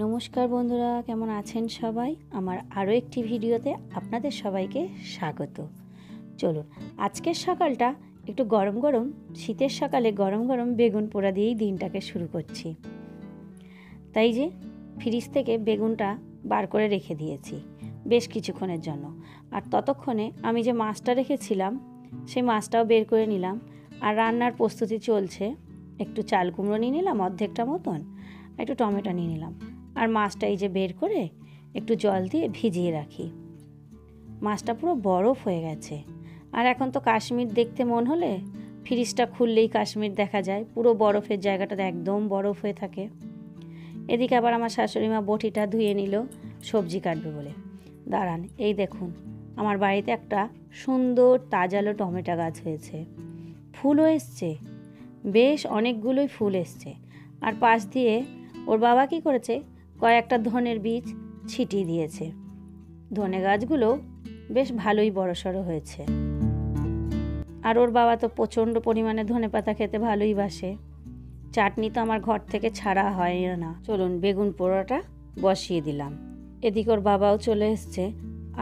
নমস্কার বন্ধুরা, কেমন আছেন সবাই? আমার আরও একটি ভিডিওতে আপনাদের সবাইকে স্বাগত। চলুন আজকের সকালটা একটু গরম গরম, শীতের সকালে গরম গরম বেগুন পোড়া দিয়েই দিনটাকে শুরু করছি। তাই যে ফ্রিজ থেকে বেগুনটা বার করে রেখে দিয়েছি বেশ কিছুক্ষণের জন্য। আর ততক্ষণে আমি যে মাছটা রেখেছিলাম সেই মাছটাও বের করে নিলাম। আর রান্নার প্রস্তুতি চলছে। একটু চাল কুমড়ো নিয়ে নিলাম অর্ধেকটা মতন, একটু টমেটো নিয়ে নিলাম। আর মাছটা এই যে বের করে একটু জল দিয়ে ভিজিয়ে রাখি। মাছটা পুরো বরফ হয়ে গেছে। আর এখন তো কাশ্মীর দেখতে মন হলে ফ্রিজটা খুললেই কাশ্মীর দেখা যায়, পুরো বরফের জায়গাটাতে একদম বরফ হয়ে থাকে। এদিকে আবার আমার শাশুড়ি মা বটিটা ধুয়ে নিল সবজি কাটবে বলে। দাঁড়ান, এই দেখুন আমার বাড়িতে একটা সুন্দর তাজালো টমেটো গাছ হয়েছে, ফুলও এসছে, বেশ অনেকগুলোই ফুল এসছে। আর পাশ দিয়ে ওর বাবা কী করেছে, কয়েকটা ধনের বীজ ছিটিয়ে দিয়েছে। ধনে গাছগুলো বেশ ভালোই বড়সড় হয়েছে। আর ওর বাবা তো প্রচণ্ড পরিমাণে ধনে পাতা খেতে ভালোই বাসে। চাটনি তো আমার ঘর থেকে ছাড়া হয় না। চলুন বেগুন পোড়াটা বসিয়ে দিলাম। এদিকে ওর বাবাও চলে এসছে,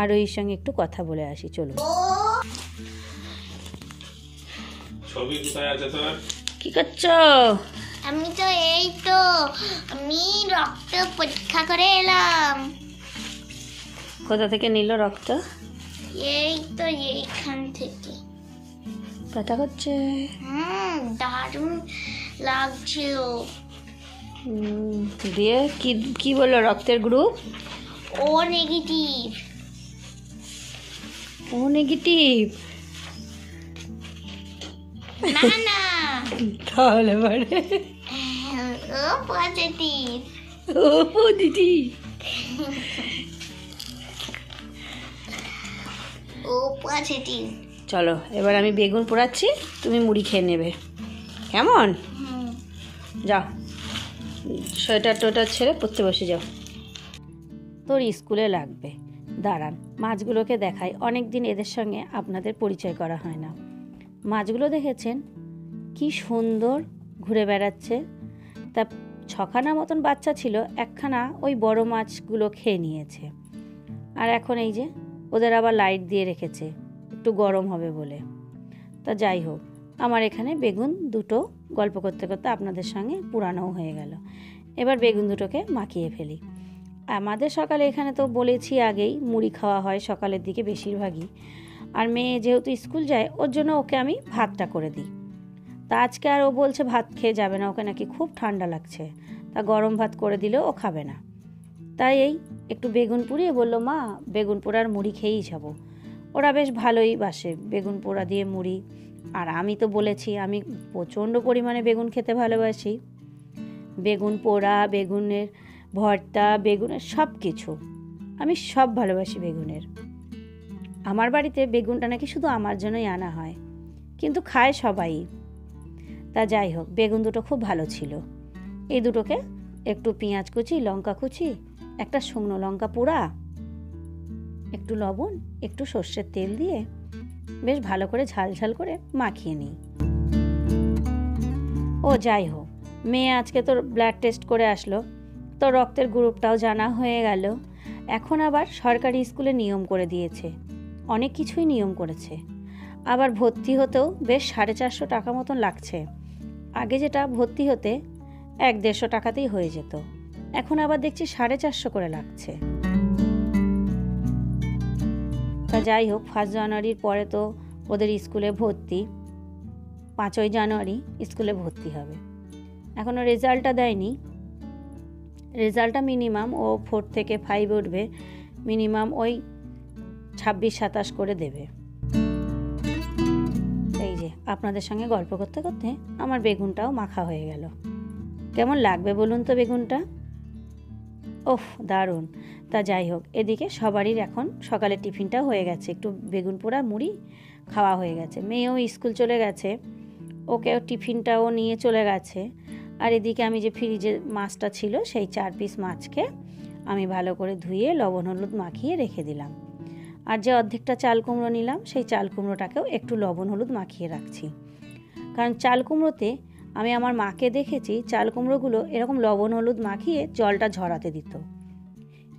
আর ওই সঙ্গে একটু কথা বলে আসি। চলুন। কি করছো? আমি তো আমি রক্ত পরীক্ষা করে এলাম। কোথা থেকে নিল রক্ত? এইখান থেকে। ব্যথা করছে? দারুণ লাগছিল। দিয়ে কি বললো রক্তের গ্রুপ? ও নেগেটিভ। ও নেগেটিভ? না তাহলে বারে ও পজিটিভ। ও পজিটিভ। ও পজিটিভ। চলো এবার আমি বেগুন পোড়াচ্ছি, তুমি মুড়ি খেয়ে নেবে, কেমন? যাও সোয়েটার টোয়েটার ছেড়ে পড়তে বসে যাও, তোর স্কুলে লাগবে। দাঁড়ান মাছগুলোকে দেখাই, অনেক দিন এদের সঙ্গে আপনাদের পরিচয় করা হয় না। মাছগুলো দেখেছেন কি সুন্দর ঘুরে বেড়াচ্ছে। তা 6খানা মতন বাচ্চা ছিল, একখানা ওই বড় মাছগুলো খেয়ে নিয়েছে। আর এখন এই যে ওদের আবার লাইট দিয়ে রেখেছে একটু গরম হবে বলে। তা যাই হোক, আমার এখানে বেগুন দুটো গল্প করতে করতে আপনাদের সঙ্গে পুরানোও হয়ে গেল। এবার বেগুন দুটোকে মাখিয়ে ফেলি। আমাদের সকালে এখানে তো বলেছি আগেই, মুড়ি খাওয়া হয় সকালের দিকে বেশিরভাগই। আর মেয়ে যেহেতু স্কুল যায় ওর জন্য ওকে আমি ভাতটা করে দিই। তা আজকে আর ও বলছে ভাত খেয়ে যাবে না, ওকে নাকি খুব ঠান্ডা লাগছে। তা গরম ভাত করে দিলেও ও খাবে না। তাই এই একটু বেগুন পুড়িয়ে বললো, মা বেগুন পোড়ার মুড়ি খেয়েই যাবো। ওরা বেশ ভালোই বাসে বেগুন পোড়া দিয়ে মুড়ি। আর আমি তো বলেছি আমি প্রচণ্ড পরিমাণে বেগুন খেতে ভালোবাসি। বেগুন পোড়া, বেগুনের ভর্তা, বেগুনের সব কিছু আমি সব ভালোবাসি বেগুনের। আমার বাড়িতে বেগুনটা নাকি শুধু আমার জন্যই আনা হয়, কিন্তু খায় সবাই। তা যাই হোক, বেগুন দুটো খুব ভালো ছিল। এই দুটোকে একটু পেঁয়াজ কুচি, লঙ্কা কুচি, একটা শুকনো লঙ্কা পোড়া, একটু লবণ, একটু সর্ষের তেল দিয়ে বেশ ভালো করে ঝাল ঝাল করে মাখিয়ে নিই। ও যাই হোক, মেয়ে আজকে তোর ব্লাড টেস্ট করে আসলো, তো রক্তের গ্রুপটাও জানা হয়ে গেল। এখন আবার সরকারি স্কুলে নিয়ম করে দিয়েছে, অনেক কিছুই নিয়ম করেছে। আবার ভর্তি হতেও বেশ 450 টাকা মতন লাগছে। আগে যেটা ভর্তি হতে 150 টাকাতেই হয়ে যেত, এখন আবার দেখছি 450 করে লাগছে। তা যাই হোক, 1 জানুয়ারির পরে তো ওদের স্কুলে ভর্তি, 5ই জানুয়ারি স্কুলে ভর্তি হবে। এখনও রেজাল্টটা দেয়নি। রেজাল্টটা মিনিমাম ও 4 থেকে 5 উঠবে, মিনিমাম ওই 26-27 করে দেবে। এই যে আপনাদের সঙ্গে গল্প করতে করতে আমার বেগুনটাও মাখা হয়ে গেল। কেমন লাগবে বলুন তো বেগুনটা? ওহ দারুণ। তা যাই হোক, এদিকে সবারই এখন সকালের টিফিনটাও হয়ে গেছে, একটু বেগুন পোড়া মুড়ি খাওয়া হয়ে গেছে। মেয়েও স্কুল চলে গেছে, ওকেও টিফিনটাও নিয়ে চলে গেছে। আর এদিকে আমি যে ফ্রিজে মাছটা ছিল সেই 4 পিস মাছকে আমি ভালো করে ধুয়ে লবণ হলুদ মাখিয়ে রেখে দিলাম। আর যে অর্ধেকটা চাল কুমড়ো নিলাম সেই চাল কুমড়োটাকেও একটু লবণ হলুদ মাখিয়ে রাখছি, কারণ চাল কুমড়োতে আমি আমার মাকে দেখেছি চাল কুমড়োগুলো এরকম লবণ হলুদ মাখিয়ে জলটা ঝরাতে দিত।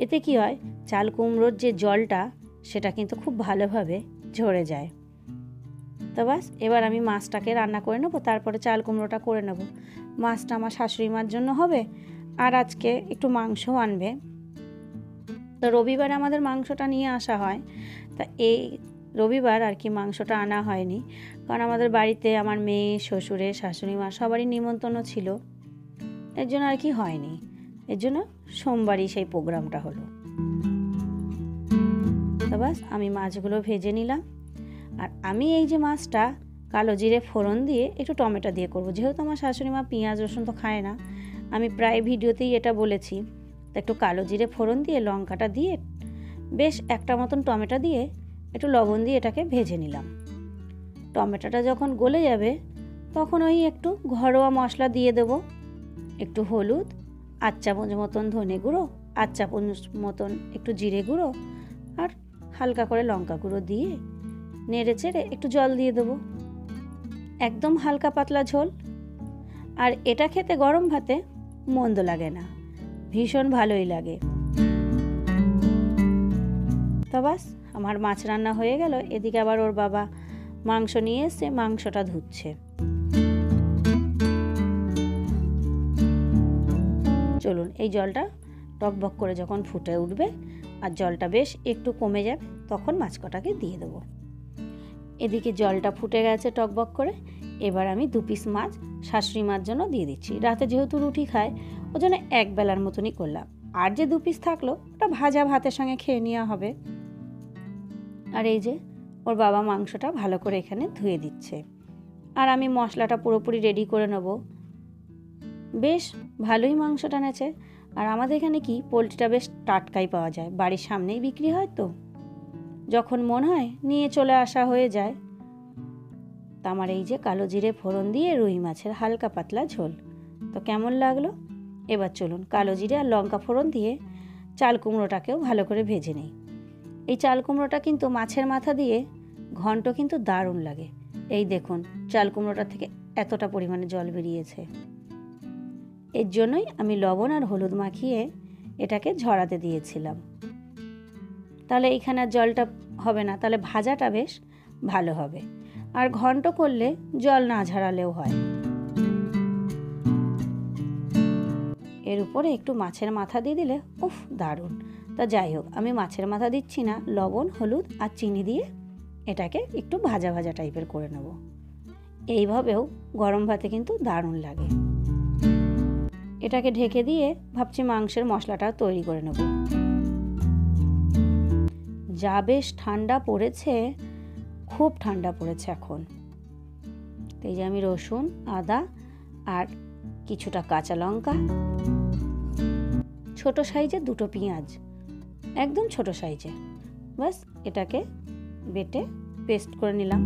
এতে কি হয়, চাল কুমড়োর যে জলটা সেটা কিন্তু খুব ভালোভাবে ঝরে যায়। তো বাস, এবার আমি মাছটাকে রান্না করে নেবো, তারপরে চাল কুমড়োটা করে নেব। মাছটা আমার শাশুড়ি মার জন্য হবে, আর আজকে একটু মাংসও আনবে। তো রবিবারে আমাদের মাংসটা নিয়ে আসা হয়, তা এই রবিবার আর কি মাংসটা আনা হয়নি, কারণ আমাদের বাড়িতে আমার মেয়ে, শ্বশুরে, শাশুড়ি মা সবারই নিমন্ত্রণ ছিল, এর জন্য আর কি হয়নি। এর জন্য সোমবারই সেই প্রোগ্রামটা হলো। তো বাস, আমি মাছগুলো ভেজে নিলাম। আর আমি এই যে মাছটা কালো জিরে ফোড়ন দিয়ে একটু টমেটো দিয়ে করব, যেহেতু আমার শাশুড়ি মা পেঁয়াজ রসুন তো খায় না। আমি প্রায় ভিডিওতেই এটা বলেছি। তো একটু কালো জিরে ফোড়ন দিয়ে লঙ্কাটা দিয়ে বেশ একটা মতন টমেটো দিয়ে একটু লবণ দিয়ে এটাকে ভেজে নিলাম। টমেটোটা যখন গলে যাবে তখন ওই একটু ঘরোয়া মশলা দিয়ে দেব, একটু হলুদ, 8 চামচ মতন ধনে গুঁড়ো, 8 চামচ মতন একটু জিরে গুঁড়ো, আর হালকা করে লঙ্কা গুঁড়ো দিয়ে নেড়ে চেড়ে একটু জল দিয়ে দেবো, একদম হালকা পাতলা ঝোল। আর এটা খেতে গরম ভাতে মন্দ লাগে না, ভীষণ ভালোই লাগে। তো বাস, আমার মাছ রান্না হয়ে গেল। এদিকে আবার ওর বাবা মাংস নিয়ে এসে মাংসটা ধুচ্ছে। চলুন, এই জলটা টকবক করে যখন ফুটে উঠবে আর জলটা বেশ একটু কমে যাবে, তখন মাছ কটাকে দিয়ে দেবো। এদিকে জলটা ফুটে গেছে টকবক করে। এবার আমি 2 পিস মাছ শাশুড়ি মার জন্য দিয়ে দিচ্ছি। রাতে যেহেতু রুটি খায়, ওই জন্য 1 বেলার মতনই করলাম। আর যে 2 পিস থাকলো ওটা ভাজা ভাতের সঙ্গে খেয়ে নেওয়া হবে। আর এই যে ওর বাবা মাংসটা ভালো করে এখানে ধুয়ে দিচ্ছে, আর আমি মশলাটা পুরোপুরি রেডি করে নেব। বেশ ভালোই মাংসটা নেছে। আর আমাদের এখানে কি পোলট্রিটা বেশ টাটকাই পাওয়া যায়, বাড়ির সামনেই বিক্রি হয়, তো যখন মন হয় নিয়ে চলে আসা হয়ে যায়। তা আমার এই যে কালো জিরে ফোড়ন দিয়ে রুই মাছের হালকা পাতলা ঝোল তো কেমন লাগলো। এবার চলুন কালো জিরে আর লঙ্কা ফোড়ন দিয়ে চাল কুমড়োটাকেও ভালো করে ভেজে নিই। এই চাল কুমড়োটা কিন্তু মাছের মাথা দিয়ে ঘন্ট কিন্তু দারুণ লাগে। এই দেখুন, চাল কুমড়োটা থেকে এতটা পরিমাণে জল বেরিয়েছে। এর জন্যই আমি লবণ আর হলুদ মাখিয়ে এটাকে ঝরাতে দিয়েছিলাম। তাহলে এইখানে জলটা হবে না, তাহলে ভাজাটা বেশ ভালো হবে। আর ঘন্ট করলে জল না ঝরালেও হয়। এর উপরে একটু মাছের মাথা দিয়ে দিলে উফ দারুণ। তা যাই হোক, আমি মাছের মাথা দিচ্ছি না, লবণ হলুদ আর চিনি দিয়ে এটাকে একটু ভাজা ভাজা টাইপের করে নেব। এইভাবেও গরম ভাতে কিন্তু দারুণ লাগে। এটাকে ঢেকে দিয়ে ভাবছি মাংসের মশলাটা তৈরি করে নেব। যা বেশ ঠান্ডা পড়েছে, খুব ঠান্ডা পড়েছে এখন। এই যে আমি রসুন, আদা আর কিছুটা কাঁচা লঙ্কা, ছোট সাইজে 2টো পেঁয়াজ, একদম ছোট সাইজে, বাস এটাকে বেটে পেস্ট করে নিলাম।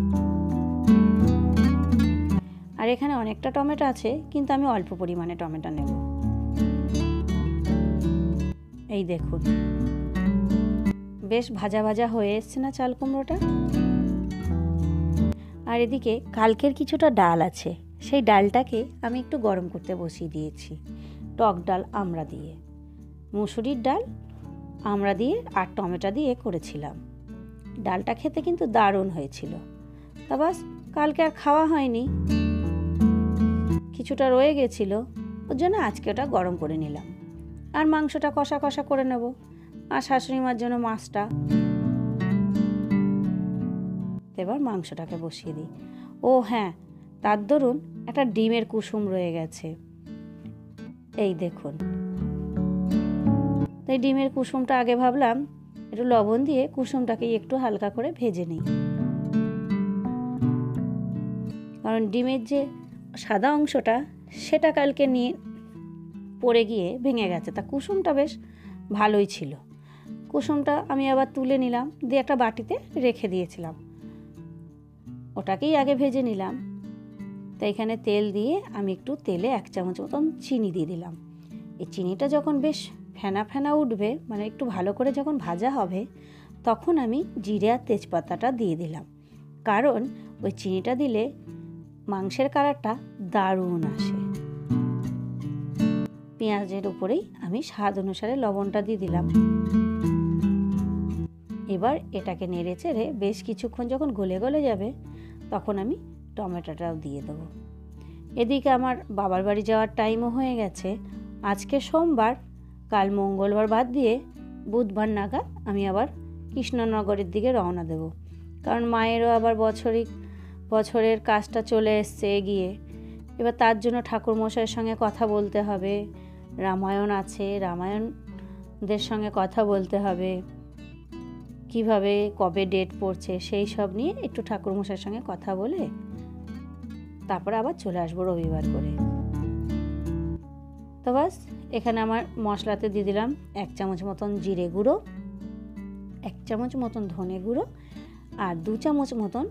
আর এখানে অনেকটা টমেটো আছে, কিন্তু আমি অল্প পরিমাণে টমেটো নেব। এই দেখুন, বেশ ভাজা ভাজা হয়ে এসছে না চাল কুমড়োটা। আর এদিকে কালকের কিছুটা ডাল আছে, সেই ডালটাকে আমি একটু গরম করতে বসিয়ে দিয়েছি। টক ডাল আমড়া দিয়ে, মুসুরির ডাল আমড়া দিয়ে আর টমেটো দিয়ে করেছিলাম। ডালটা খেতে কিন্তু দারুণ হয়েছিল। তা বাস, কালকে আর খাওয়া হয়নি, কিছুটা রয়ে গেছিল, ওর জন্য আজকে ওটা গরম করে নিলাম। আর মাংসটা কষা কষা করে নেব, আর শাশুড়ি মার জন্য মাছটা। এবার মাংসটাকে বসিয়ে দিই। ও হ্যাঁ, তার দরুন একটা ডিমের কুসুম রয়ে গেছে। এই দেখুন, তাই ডিমের কুসুমটা আগে ভাবলাম একটু লবণ দিয়ে কুসুমটাকে একটু হালকা করে ভেজে নিই, কারণ ডিমের যে সাদা অংশটা সেটা কালকে নিয়ে পড়ে গিয়ে ভেঙে গেছে। তা কুসুমটা বেশ ভালোই ছিল। কুসুমটা আমি আবার তুলে নিলাম, দিয়ে একটা বাটিতে রেখে দিয়েছিলাম, ওটাকেই আগে ভেজে নিলাম। তো এখানে তেল দিয়ে আমি একটু তেলে 1 চামচ মতন চিনি দিয়ে দিলাম। এই চিনিটা যখন বেশ ফেনা ফেনা উঠবে, মানে একটু ভালো করে যখন ভাজা হবে, তখন আমি জিরে আর তেজপাতাটা দিয়ে দিলাম। কারণ ওই চিনিটা দিলে মাংসের কালারটা দারুণ আসে। পেঁয়াজের উপরেই আমি স্বাদ অনুসারে লবণটা দিয়ে দিলাম। এবার এটাকে নেড়ে চেড়ে বেশ কিছুক্ষণ যখন গলে গলে যাবে তখন আমি টমেটোটাও দিয়ে দেবো। এদিকে আমার বাবার বাড়ি যাওয়ার টাইমও হয়ে গেছে। আজকে সোমবার, কাল মঙ্গলবার বাদ দিয়ে বুধবার নাগাদ আমি আবার কৃষ্ণনগরের দিকে রওনা দেব। কারণ মায়েরও আবার বছরের কাজটা চলে এসছে এগিয়ে। এবার তার জন্য ঠাকুরমশাইয়ের সঙ্গে কথা বলতে হবে, রামায়ণ আছে, রামায়ণদের সঙ্গে কথা বলতে হবে, কিভাবে কবে ডেট পড়ছে সেই সব নিয়ে একটু ঠাকুরমশাইয়ের সঙ্গে কথা বলে তারপরে আবার চলে আসবো রবিবার করে। তো বাস, এখানে আমার মশলাতে দিয়ে দিলাম 1 চামচ মতন জিরে গুঁড়ো, 1 চামচ মতন ধনে গুঁড়ো, আর 2 চামচ মতন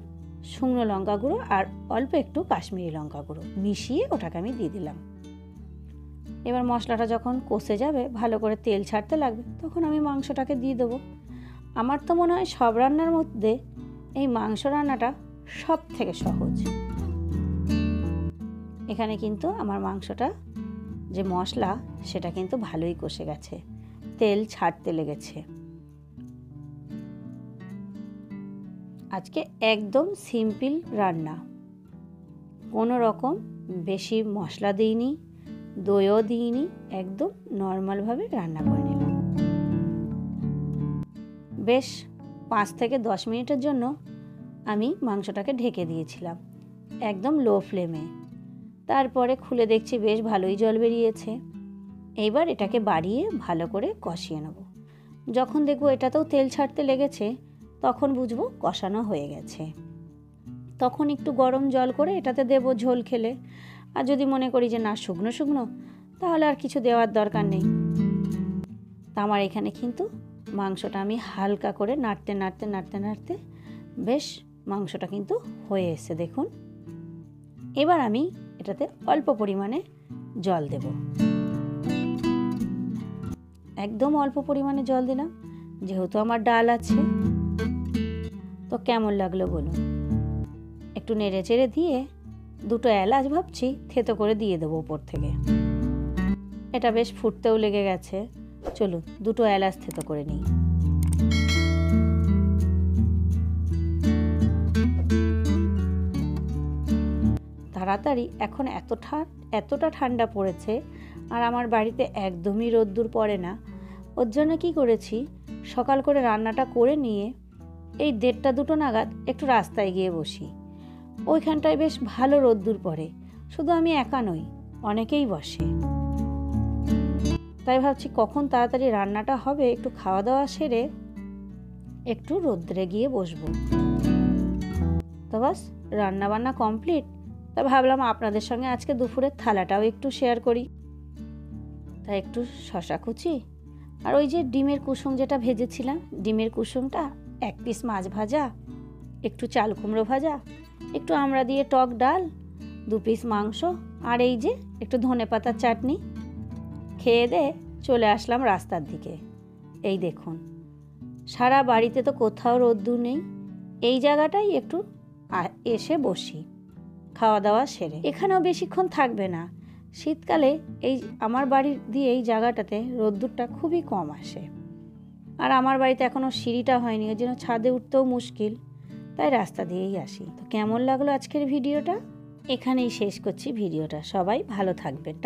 শুকনো লঙ্কা গুঁড়ো, আর অল্প একটু কাশ্মীরি লঙ্কা গুঁড়ো মিশিয়ে ওটাকে আমি দিয়ে দিলাম। এবার মশলাটা যখন কষে যাবে, ভালো করে তেল ছাড়তে লাগবে, তখন আমি মাংসটাকে দিয়ে দেবো। আমার তো মনে হয় সব রান্নার মধ্যে এই মাংস রান্নাটা সব থেকে সহজ। এখানে কিন্তু আমার মাংসটা যে মশলা সেটা কিন্তু ভালোই কষে গেছে, তেল ছাড়তে লেগেছে। আজকে একদম সিম্পল রান্না, কোনো রকম বেশি মশলা দিইনি, দইও দিইনি, একদম নর্মালভাবে রান্না করে নিলাম। বেশ 5 থেকে 10 মিনিটের জন্য আমি মাংসটাকে ঢেকে দিয়েছিলাম একদম লো ফ্লেমে। তারপরে খুলে দেখছি বেশ ভালোই জল বেরিয়েছে। এইবার এটাকে বাড়িয়ে ভালো করে কষিয়ে নেব। যখন দেখব এটাতেও তেল ছাড়তে লেগেছে তখন বুঝবো কষানো হয়ে গেছে। তখন একটু গরম জল করে এটাতে দেব ঝোল খেলে। আর যদি মনে করি যে না শুকনো শুকনো, তাহলে আর কিছু দেওয়ার দরকার নেই। তা আমার এখানে কিন্তু মাংসটা আমি হালকা করে নাড়তে নাড়তে নাড়তে নাড়তে বেশ মাংসটা কিন্তু হয়ে এসেছে দেখুন। এবার আমি এটাতে অল্প পরিমাণে জল দেব, একদম অল্প পরিমাণে জল দিলাম, যেহেতু আমার ডাল আছে। তো কেমন লাগলো বলুন। একটু নেড়ে চেড়ে দিয়ে 2টো এলাচ ভাবছি থেতো করে দিয়ে দেবো উপর থেকে। এটা বেশ ফুটতেও লেগে গেছে, চলুন 2টো এলাচ থেতো করে নিই। তাড়াতাড়ি এখন এতটা ঠান্ডা পড়েছে, আর আমার বাড়িতে একদমই রোদ্দুর পড়ে না। ওর জন্য কী করেছি, সকাল করে রান্নাটা করে নিয়ে এই 1:30-2টো নাগাদ একটু রাস্তায় গিয়ে বসি। ওইখানটায় বেশ ভালো রোদ্দুর পড়ে, শুধু আমি একা নই, অনেকেই বসে। তাই ভাবছি কখন তাড়াতাড়ি রান্নাটা হবে, একটু খাওয়া দাওয়া সেরে একটু রোদ্রে গিয়ে বসবো। তো বাস, রান্নাবান্না কমপ্লিট। তা ভাবলাম আপনাদের সঙ্গে আজকে দুপুরের থালাটাও একটু শেয়ার করি। তাই একটু শসা কুচি, আর ওই যে ডিমের কুসুম যেটা ভেজেছিলাম, ডিমের কুসুমটা, 1 পিস মাছ ভাজা, একটু চাল কুমড়ো ভাজা, একটু আমড়া দিয়ে টক ডাল, 2 পিস মাংস, আর এই যে একটু ধনেপাতার চাটনি খেয়ে দিয়ে চলে আসলাম রাস্তার দিকে। এই দেখুন, সারা বাড়িতে তো কোথাও রোদ্দুর নেই, এই জায়গাটাই একটু এসে বসি খাওয়া দাওয়া সেরে। এখানেও বেশিক্ষণ থাকবে না, শীতকালে এই আমার বাড়ির দিয়ে এই জায়গাটাতে রোদ্দুরটা খুবই কম আসে। আর আমার বাড়িতে এখনও সিঁড়িটা হয়নি, ওই জন্য ছাদে উঠতেও মুশকিল, তাই রাস্তা দিয়েই আসি। তো কেমন লাগলো আজকের ভিডিওটা, এখানেই শেষ করছি ভিডিওটা। সবাই ভালো থাকবেন।